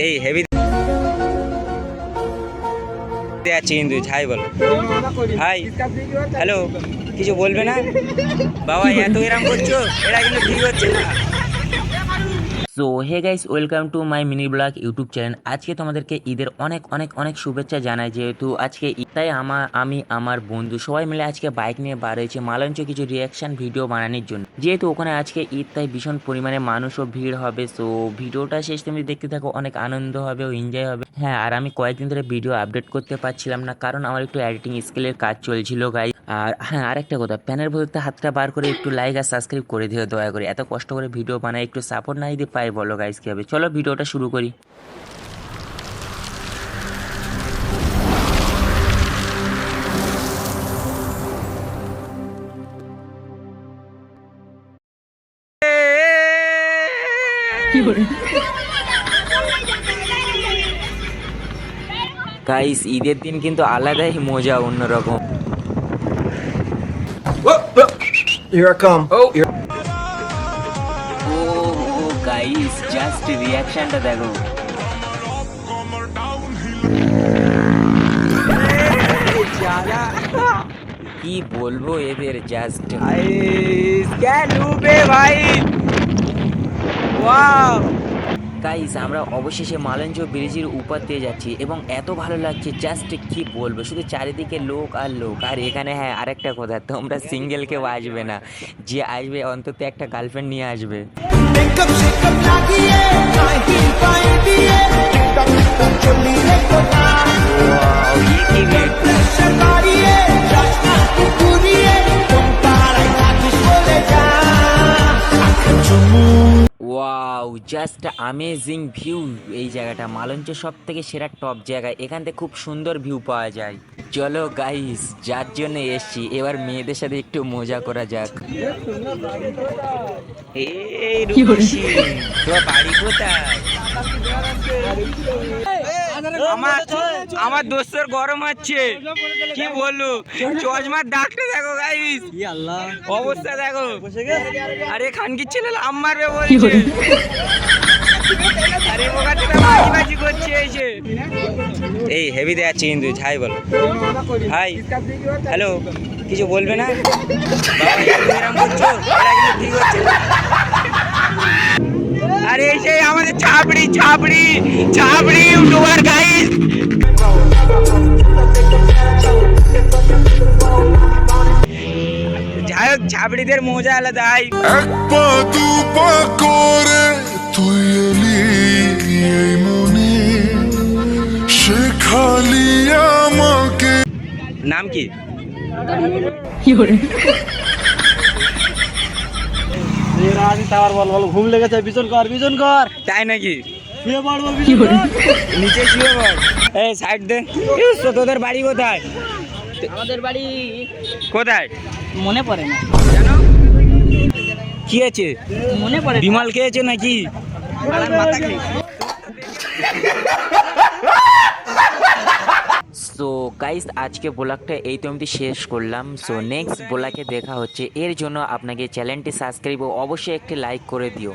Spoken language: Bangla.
এই হেভি আছে কিন্তু ছাই বলো হাই হ্যালো কিছু বলবে না বাবা এত এরম করছো এটা কিন্তু ঠিক হচ্ছে না। So hey guys welcome to my mini blog YouTube channel. আজকে তোমাদেরকে ঈদের অনেক অনেক অনেক শুভেচ্ছা জানাই। যেহেতু আজকে ঈদ তাই আমি আমার বন্ধু সবাই মিলে আজকে বাইক নিয়ে বার হয়েছে মালঞ্চ কিছু রিয়াকশন ভিডিও বানানোর জন্য। যেহেতু ওখানে আজকে ঈদ তাই ভীষণ পরিমাণে মানুষও ভিড় হবে। সো ভিডিওটা শেষ তুমি দেখতে থাকো, অনেক আনন্দ হবে ও এনজয় হবে। হ্যাঁ, আর আমি কয়েকদিন ধরে ভিডিও আপডেট করতে পারছিলাম না কারণ আমার একটু এডিটিং স্কিলের কাজ চলছিল গাই। আর হ্যাঁ, আরেকটা কথা, প্যানের ভেতরতে হাতটা বার করে একটু লাইক আর সাবস্ক্রাইব করে দিও দয়া করে। এত কষ্ট করে ভিডিও বানাই, একটু সাপোর্ট না দিতে পাই বলো গাইস কি হবে। চলো ভিডিওটা শুরু করি। গাইস ঈদের দিন কিন্তু আলাদাই মজা, অন্যরকম। Here I come. ও গাইস জাস্ট রিঅ্যাকশনটা দেখো। কি বলবো এদের, জাস্ট ভাই ওয়াও। গাইস আমরা অবশেষে মালঞ্চ ব্রিজের উপর দিয়ে যাচ্ছি এবং এত ভালো লাগছে জাস্ট কি বলবো, শুধু চারিদিকে লোক আর লোক। আর এখানে হ্যাঁ আরেকটা কথা, তোমরা সিঙ্গেল কেউ আসবে না, যে আসবে অন্তত একটা গার্লফ্রেন্ড নিয়ে আসবে। Wow just amazing view. এই জায়গাটা মালঞ্চের সব থেকে সেরা টপ জায়গা, এখান থেকে খুব সুন্দর ভিউ পাওয়া যায়। চলো গাইস, যার জন্য এসছি এবার মেয়েদের সাথে একটু মজা করা যাক। এই রুশি তোর বাড়ি কোথায়? আমার দোস্তর গরম হচ্ছে কি বললো, চশমার দাগটা দেখো গাইস, অবস্থা দেখো। আরে খানকির ছেলে আমার বলছে, আরে বাজি করছে এসে। এই হেভি দেখাচ্ছে কিন্তু ছাই বলো হাই হ্যালো কিছু বলবে না বাবা এরম করছো এটা কিন্তু ঠিক হচ্ছে না। আরে সেই আমাদের ছাপড়ি ছাপড়ি ছাপড়ি ইউটিউবার গাইস। যাই হোক ছাপড়িদের মজা আলাদা। তুই এলি এই মনে শেখালি আমাকে। নাম কি? ঘুম লেগেছে, বিজন কর বিজন কর। তাই নাকি? শুয়ে পড়বো বিজন কর। নিচে শুয়ে পড়। এই সাইড দে। তোদের বাড়ি কোথায়? আমাদের বাড়ি কোথায় মনে পড়ে না জানো? কি আছে মনে পড়ে? বিমল খেয়েছে নাকি? মাথা খেয়ে। সো গাইস আজকে ব্লগটা এই তো আমি শেষ করলাম। সো নেক্সট ব্লগে দেখা হচ্ছে, এর জন্য আপনাকে চ্যানেলটি সাবস্ক্রাইব ও অবশ্যই একটি লাইক করে দিও।